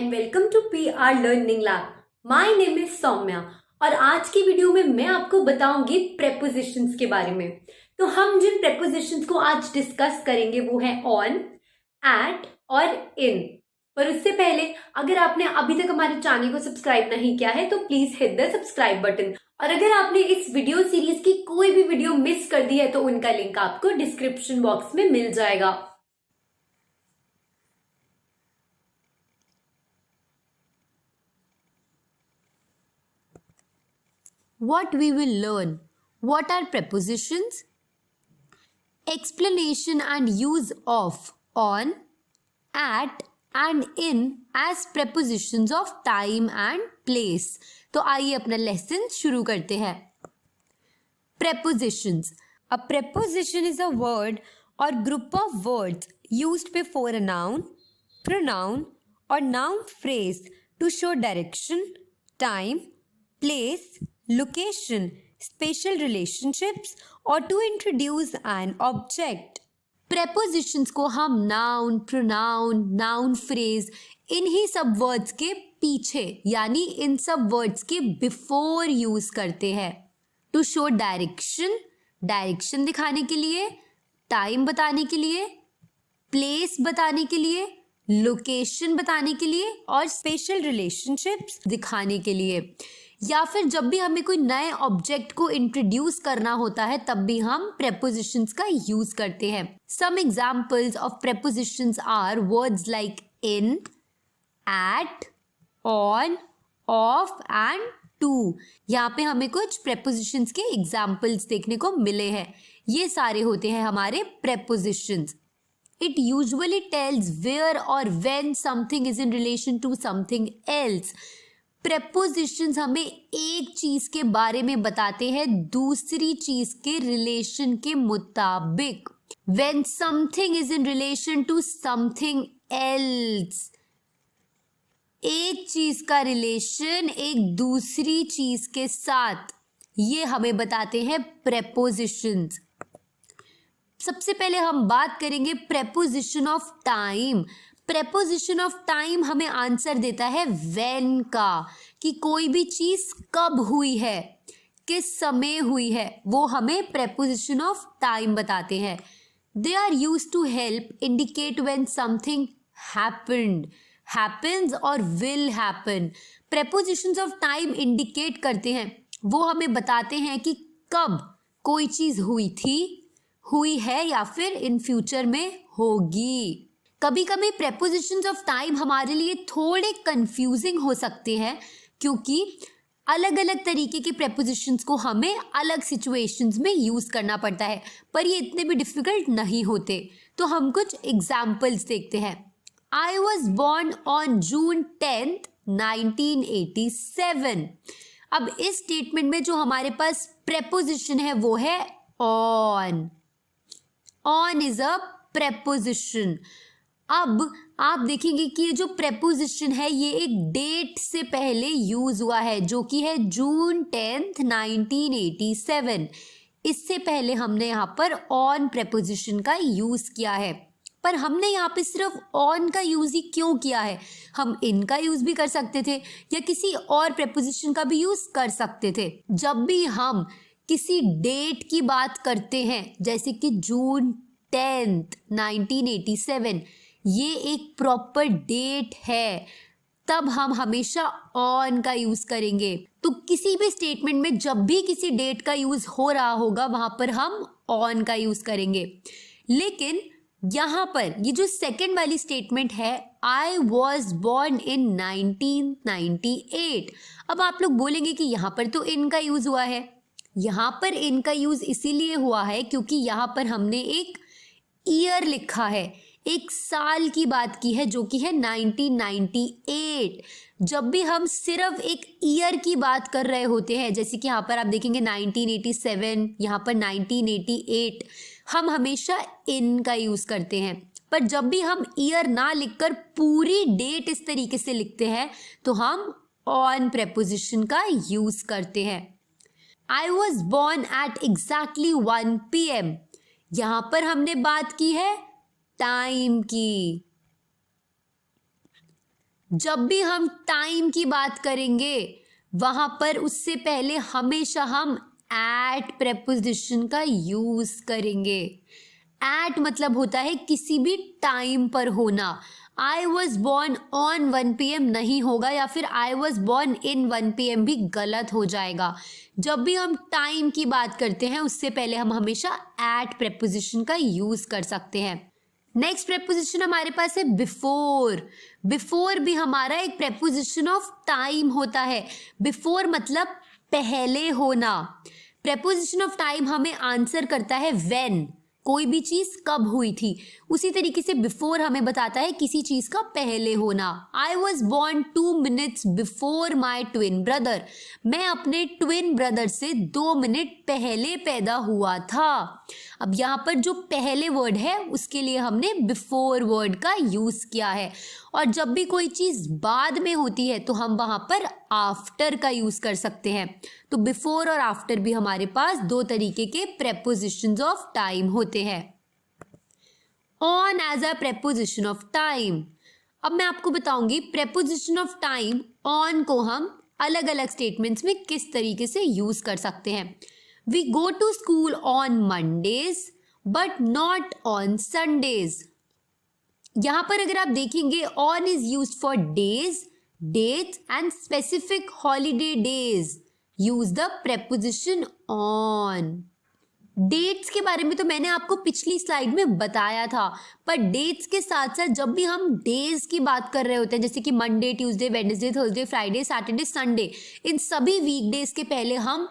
and welcome to PR Learning Lab. My name is Saumya और आज की वीडियो में मैं आपको बताऊंगी प्रेपोजिशंस के बारे में। तो हम जिन प्रेपोजिशंस को आज डिस्कस करेंगे वो है ऑन, एट और इन। पर उससे पहले अगर आपने अभी तक हमारे चैनल को सब्सक्राइब नहीं किया है तो please hit the subscribe button. और अगर आपने इस वीडियो सीरीज की कोई भी वीडियो मिस कर दी है तो उनका लिंक आपको डिस्क्रिप्शन बॉक्स में मिल जाएगा। What we will learn. What are prepositions? Explanation and use of on, at and in as prepositions of time and place. तो आइए अपना लेसन शुरू करते हैं। Prepositions. A preposition is a word or group of words used before a noun, pronoun or noun phrase to show direction, time, place, location, spatial relationships or to introduce an object. Prepositions को हम noun, pronoun, noun phrase इन्हीं सब words के पीछे यानी इन सब words के before use करते हैं। To show direction, direction दिखाने के लिए, time बताने के लिए, place बताने के लिए, लोकेशन बताने के लिए और स्पेशल रिलेशनशिप्स दिखाने के लिए, या फिर जब भी हमें कोई नए ऑब्जेक्ट को इंट्रोड्यूस करना होता है तब भी हम प्रेपोजिशंस का यूज करते हैं। Some examples of prepositions are words like in, at, on, of and to. यहाँ पे हमें कुछ प्रेपोजिशंस के एग्जाम्पल्स देखने को मिले हैं। ये सारे होते हैं हमारे prepositions. It usually tells where or when something is in relation to something else. Prepositions हमें एक चीज के बारे में बताते हैं दूसरी चीज के रिलेशन के मुताबिक। When something is in relation to something else, एक चीज का रिलेशन एक दूसरी चीज के साथ, ये हमें बताते हैं prepositions। सबसे पहले हम बात करेंगे preposition of time. Preposition of time हमें आंसर देता है व्हेन का, कि कोई भी चीज कब हुई है, किस समय हुई है, वो हमें प्रेपोजिशन ऑफ टाइम बताते हैं। They are used to help indicate when something happened, happens और will happen. Prepositions of time indicate करते हैं, वो हमें बताते हैं कि कब कोई चीज हुई थी, हुई है या फिर इन फ्यूचर में होगी। कभी कभी प्रेपोजिशंस ऑफ टाइम हमारे लिए थोड़े कंफ्यूजिंग हो सकते हैं क्योंकि अलग अलग तरीके के प्रेपोजिशंस को हमें अलग सिचुएशंस में यूज करना पड़ता है, पर ये इतने भी डिफिकल्ट नहीं होते। तो हम कुछ एग्जाम्पल्स देखते हैं। I was born on June 10th 1987। अब इस स्टेटमेंट में जो हमारे पास प्रेपोजिशन है वो है on. On is a preposition. अब आप देखेंगे कि ये जो प्रेपोजिशन है ये एक डेट से पहले यूज हुआ है जो कि है जून 10th 1987। इससे पहले हमने यहाँ पर ऑन प्रेपोजिशन का यूज किया है, पर हमने यहाँ पे सिर्फ ऑन का यूज ही क्यों किया है? हम इन का यूज भी कर सकते थे या किसी और प्रेपोजिशन का भी यूज कर सकते थे। जब भी हम किसी डेट की बात करते हैं जैसे कि जून 10th 1987, ये एक प्रॉपर डेट है, तब हम हमेशा ऑन का यूज करेंगे। तो किसी भी स्टेटमेंट में जब भी किसी डेट का यूज हो रहा होगा वहां पर हम ऑन का यूज करेंगे। लेकिन यहाँ पर ये जो सेकेंड वाली स्टेटमेंट है आई वॉज बॉर्न इन 1998, अब आप लोग बोलेंगे कि यहाँ पर तो इन का यूज हुआ है। यहाँ पर इनका यूज इसीलिए हुआ है क्योंकि यहाँ पर हमने एक ईयर लिखा है, एक साल की बात की है जो कि है 1998। जब भी हम सिर्फ एक ईयर की बात कर रहे होते हैं, जैसे कि यहाँ पर आप देखेंगे 1987, यहाँ पर 1988, हम हमेशा इन का यूज करते हैं। पर जब भी हम ईयर ना लिखकर पूरी डेट इस तरीके से लिखते हैं तो हम ऑन प्रेपोजिशन का यूज करते हैं। I was born at exactly 1 PM. यहाँ पर हमने बात की है टाइम की। जब भी हम टाइम की बात करेंगे वहां पर उससे पहले हमेशा हम एट प्रेपोजिशन का यूज करेंगे। एट मतलब होता है किसी भी टाइम पर होना। I was born on 1 PM नहीं होगा, या फिर I was born in 1 PM भी गलत हो जाएगा। जब भी हम टाइम की बात करते हैं उससे पहले हम हमेशा एट प्रेपोजिशन का यूज कर सकते हैं। नेक्स्ट प्रेपोजिशन हमारे पास है बिफोर। बिफोर भी हमारा एक प्रेपोजिशन ऑफ टाइम होता है। बिफोर मतलब पहले होना। प्रेपोजिशन ऑफ टाइम हमें आंसर करता है व्हेन, कोई भी चीज कब हुई थी। उसी तरीके से बिफोर हमें बताता है किसी चीज का पहले होना। I was born 2 minutes before my twin brother. मैं अपने ट्विन ब्रदर से 2 मिनट पहले पैदा हुआ था। अब यहाँ पर जो पहले वर्ड है उसके लिए हमने बिफोर वर्ड का यूज किया है। और जब भी कोई चीज बाद में होती है तो हम वहां पर आफ्टर का यूज कर सकते हैं। तो बिफोर और आफ्टर भी हमारे पास दो तरीके के प्रेपोजिशंस ऑफ टाइम होते हैं। On as a preposition of time. अब मैं आपको बताऊंगी प्रेपोजिशन ऑफ टाइम ऑन को हम अलग अलग स्टेटमेंट्स में किस तरीके से यूज कर सकते हैं। We go to school on Mondays but not on Sundays. यहां पर अगर आप देखेंगे on is used for days, dates and specific holiday days. Use the preposition on. Dates के बारे में तो मैंने आपको पिछली स्लाइड में बताया था, पर डेट्स के साथ साथ जब भी हम डेज की बात कर रहे होते हैं, जैसे कि Monday, Tuesday, Wednesday, Thursday, Friday, Saturday, Sunday, इन सभी वीकडेज के पहले हम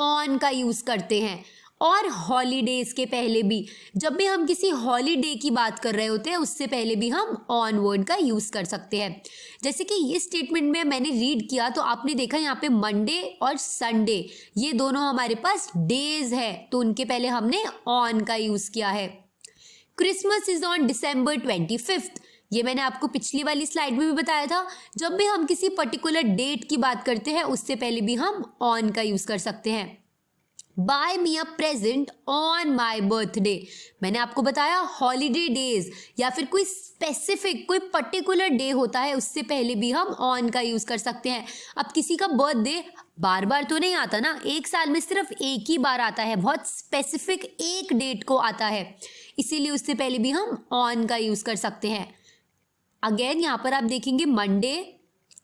ऑन का यूज करते हैं। और हॉलीडेज के पहले भी, जब भी हम किसी हॉलीडे की बात कर रहे होते हैं उससे पहले भी हम ऑन वर्ड का यूज कर सकते हैं। जैसे कि ये स्टेटमेंट में मैंने रीड किया तो आपने देखा यहाँ पे मंडे और संडे ये दोनों हमारे पास डेज है, तो उनके पहले हमने ऑन का यूज किया है। Christmas is on December 25th। ये मैंने आपको पिछली वाली स्लाइड में भी बताया था। जब भी हम किसी पर्टिकुलर डेट की बात करते हैं उससे पहले भी हम ऑन का यूज कर सकते हैं। Buy me a present on my birthday. मैंने आपको बताया हॉलीडे डेज या फिर कोई स्पेसिफिक कोई पर्टिकुलर डे होता है उससे पहले भी हम ऑन का यूज कर सकते हैं। अब किसी का बर्थडे बार बार तो नहीं आता ना, एक साल में सिर्फ एक ही बार आता है, बहुत स्पेसिफिक एक डेट को आता है, इसीलिए उससे पहले भी हम ऑन का यूज कर सकते हैं। अगेन यहाँ पर आप देखेंगे मंडे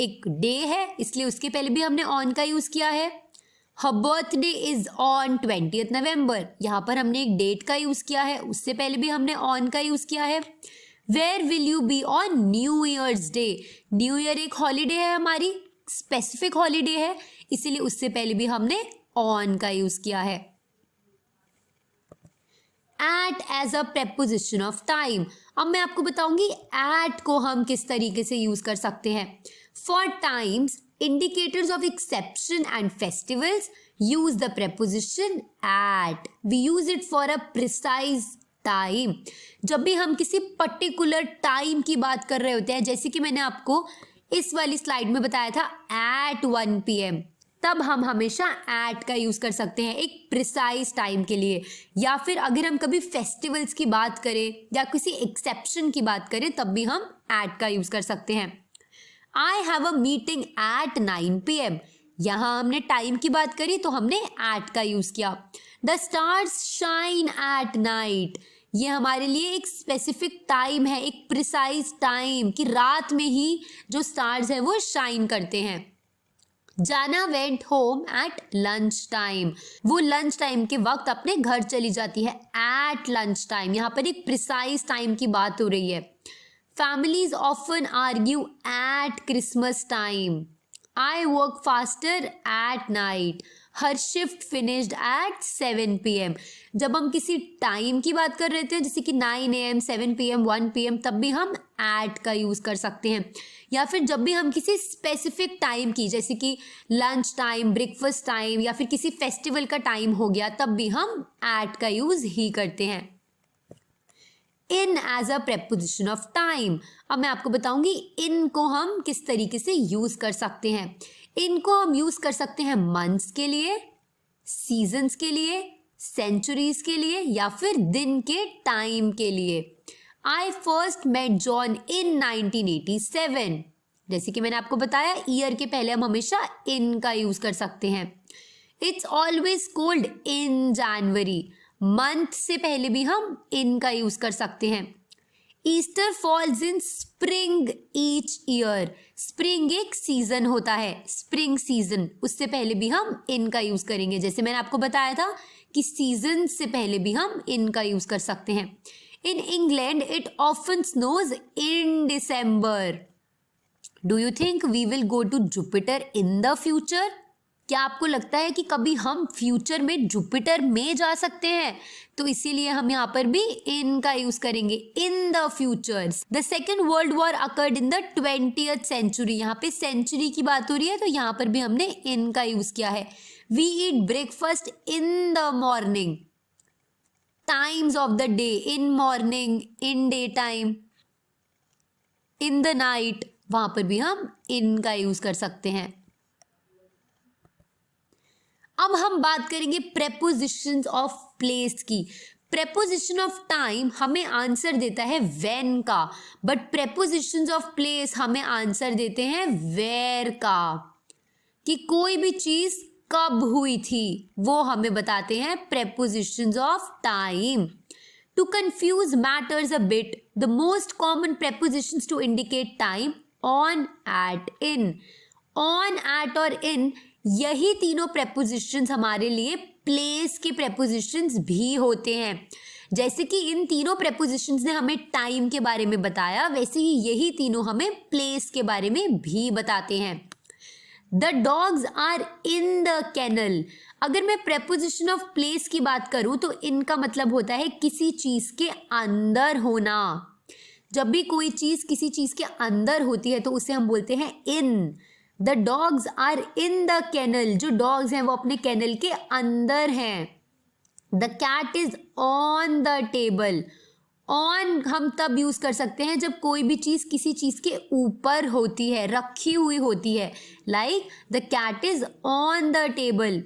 एक डे है, इसलिए उसके पहले भी हमने ऑन का यूज किया है। Her birthday is on 20th November। यहाँ पर हमने एक डेट का यूज किया है, उससे पहले भी हमने ऑन का यूज किया है। Where will you be on New Year's Day. New Year एक हॉलीडे है, हमारी स्पेसिफिक हॉलीडे है, इसीलिए उससे पहले भी हमने ऑन का यूज किया है। At as a preposition of time. अब मैं आपको बताऊंगी एट को हम किस तरीके से यूज कर सकते हैं। For times, indicators of exception and festivals, use the preposition at. We use it for a precise time. जब भी हम किसी पर्टिकुलर टाइम की बात कर रहे होते हैं, जैसे कि मैंने आपको इस वाली स्लाइड में बताया था at 1 PM, तब हम हमेशा at का यूज कर सकते हैं एक प्रिसाइज टाइम के लिए। या फिर अगर हम कभी फेस्टिवल्स की बात करें या किसी एक्सेप्शन की बात करें तब भी हम at का यूज कर सकते हैं। I have a meeting at 9 PM। यहाँ हमने टाइम की बात करी तो हमने at का यूज किया। The stars shine at night। ये हमारे लिए एक स्पेसिफिक टाइम है, एक प्रिसाइज टाइम कि रात में ही जो स्टार्स है वो शाइन करते हैं। जाना went home at lunch time. वो लंच टाइम के वक्त अपने घर चली जाती है एट लंच टाइम। यहाँ पर एक प्रिसाइज टाइम की बात हो रही है। Families often argue at Christmas time. I work faster at night. Her shift finished at 7 PM. जब हम किसी टाइम की बात कर रहे थे जैसे कि 9 AM, 7 PM, 1 PM, तब भी हम at का यूज कर सकते हैं। या फिर जब भी हम किसी स्पेसिफिक टाइम की, जैसे कि लंच टाइम, ब्रेकफास्ट टाइम या फिर किसी फेस्टिवल का टाइम हो गया, तब भी हम at का यूज ही करते हैं। In as a preposition of time. अब मैं आपको बताऊंगी इन को हम किस तरीके से यूज कर सकते हैं। इनको हम यूज कर सकते हैं मंथ्स के लिए, सीजन्स के लिए, सेंचुरीज के लिए या फिर दिन के टाइम के लिए। आई फर्स्ट मेट जॉन इन 1987। जैसे कि मैंने आपको बताया ईयर के पहले हम हमेशा इन का यूज कर सकते हैं। It's always cold in January, month से पहले भी हम इन का यूज कर सकते हैं। Easter falls in spring each year, spring एक सीजन होता है, स्प्रिंग सीजन, उससे पहले भी हम इन का यूज करेंगे। जैसे मैंने आपको बताया था कि सीजन से पहले भी हम इन का यूज कर सकते हैं। In England it often snows in December. Do you think we will go to Jupiter in the future? क्या आपको लगता है कि कभी हम फ्यूचर में जुपिटर में जा सकते हैं? तो इसीलिए हम यहाँ पर भी इन का यूज करेंगे, in the future. The Second World War occurred in the 20th century, यहाँ पे सेंचुरी की बात हो रही है तो यहाँ पर भी हमने इन का यूज किया है। We eat breakfast in the morning, times of the day, in morning, in day time, in the night, वहां पर भी हम इन का यूज कर सकते हैं। अब हम बात करेंगे प्रेपोजिशंस ऑफ प्लेस की। प्रेपोजिशन ऑफ टाइम हमें आंसर देता है व्हेन का, बट प्रेपोजिशंस ऑफ प्लेस हमें आंसर देते हैं वेयर का, कि कोई भी चीज कब हुई थी वो हमें बताते हैं prepositions of time. To confuse matters a bit, the most common prepositions to indicate time on, at, in. On, at और इन, यही तीनों प्रेपोजिशंस हमारे लिए प्लेस के प्रेपोजिशंस भी होते हैं। जैसे कि इन तीनों प्रेपोजिशंस ने हमें टाइम के बारे में बताया, वैसे ही यही तीनों हमें प्लेस के बारे में भी बताते हैं। The dogs are in the kennel, अगर मैं प्रेपोजिशन ऑफ प्लेस की बात करूं तो इनका मतलब होता है किसी चीज के अंदर होना। जब भी कोई चीज किसी चीज के अंदर होती है तो उसे हम बोलते हैं in. The dogs are in the kennel, जो डॉग्स हैं वो अपने कैनल के अंदर हैं। The cat is on the table, on हम तब यूज कर सकते हैं जब कोई भी चीज किसी चीज के ऊपर होती है, रखी हुई होती है। Like the cat is on the table.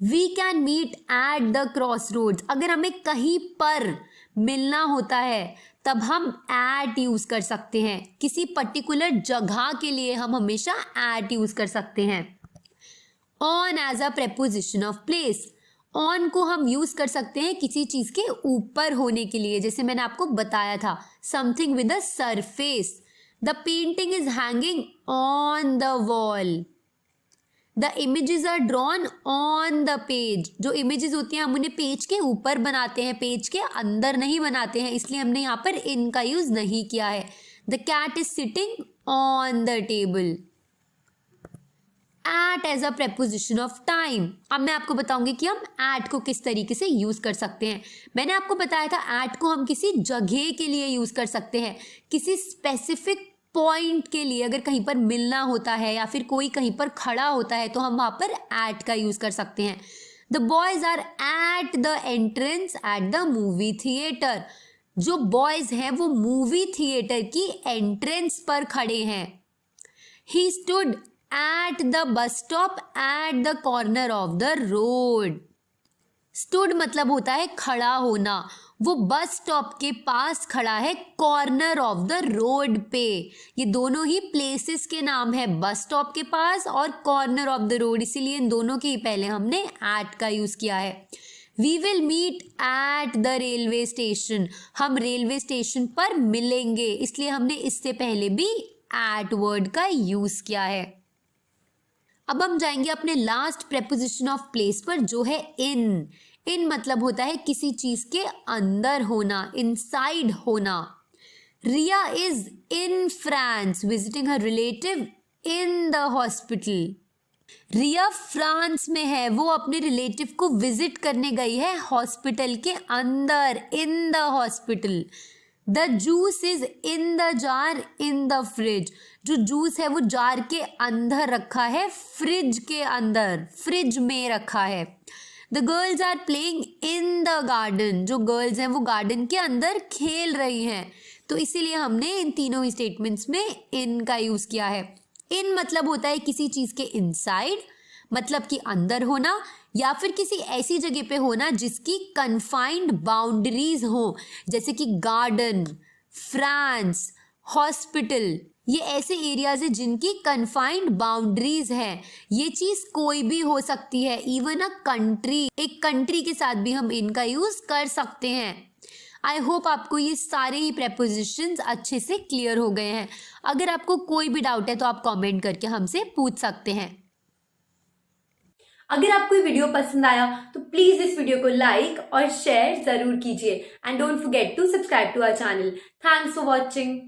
We can meet at the cross roads, अगर हमें कहीं पर मिलना होता है तब हम एट यूज कर सकते हैं। किसी पर्टिकुलर जगह के लिए हम हमेशा एट यूज कर सकते हैं। On as a preposition of place, on को हम यूज कर सकते हैं किसी चीज के ऊपर होने के लिए, जैसे मैंने आपको बताया था, something with a surface. The painting is hanging on the wall. The images are drawn on the page, जो इमेजेस होती हैं हम उन्हें पेज के ऊपर बनाते हैं, पेज के अंदर नहीं बनाते हैं, इसलिए हमने यहाँ पर इन का यूज नहीं किया है। The cat is sitting on the table. At as a preposition of time, अब मैं आपको बताऊंगी कि हम एट को किस तरीके से यूज कर सकते हैं। मैंने आपको बताया था एट को हम किसी जगह के लिए यूज कर सकते हैं, किसी स्पेसिफिक पॉइंट के लिए। अगर कहीं पर मिलना होता है या फिर कोई कहीं पर खड़ा होता है तो हम वहां पर एट का यूज कर सकते हैं। The boys are at the entrance at the movie theatre, जो बॉयज हैं वो मूवी थिएटर की एंट्रेंस पर खड़े हैं। He stood at the bus stop at the corner of the road. Stood मतलब होता है खड़ा होना, वो बस स्टॉप के पास खड़ा है, कॉर्नर ऑफ द रोड पे। ये दोनों ही प्लेसेस के नाम है, बस स्टॉप के पास और कॉर्नर ऑफ द रोड, इसीलिए इन दोनों के ही पहले हमने एट का यूज किया है। We will meet at the railway station, हम रेलवे स्टेशन पर मिलेंगे, इसलिए हमने इससे पहले भी एट वर्ड का यूज किया है। अब हम जाएंगे अपने लास्ट प्रेपोजिशन ऑफ प्लेस पर, जो है इन। इन मतलब होता है किसी चीज के अंदर होना, इनसाइड होना। Riya is in France visiting her relative in the hospital. Riya France में है, वो अपने रिलेटिव को विजिट करने गई है हॉस्पिटल के अंदर, इन the hospital. The juice is in the jar in the fridge, जो जूस है वो जार के अंदर रखा है, फ्रिज के अंदर, फ्रिज में रखा है। The girls are playing in the garden, जो गर्ल्स हैं वो गार्डन के अंदर खेल रही हैं। तो इसीलिए हमने इन तीनों ही स्टेटमेंट्स में इन का यूज किया है। इन मतलब होता है किसी चीज के इनसाइड, मतलब कि अंदर होना, या फिर किसी ऐसी जगह पे होना जिसकी कन्फाइंड बाउंड्रीज हो, जैसे कि गार्डन, फ्रांस, हॉस्पिटल, ये ऐसे एरियाज है जिनकी कन्फाइंड बाउंड्रीज है। ये चीज कोई भी हो सकती है, इवन अ कंट्री, एक कंट्री के साथ भी हम इनका यूज कर सकते हैं। आई होप आपको ये सारे ही प्रेपोजिशंस अच्छे से क्लियर हो गए हैं। अगर आपको कोई भी डाउट है तो आप कमेंट करके हमसे पूछ सकते हैं। अगर आपको ये वीडियो पसंद आया तो प्लीज इस वीडियो को लाइक और शेयर जरूर कीजिए and don't forget to subscribe to our channel. Thanks for watching.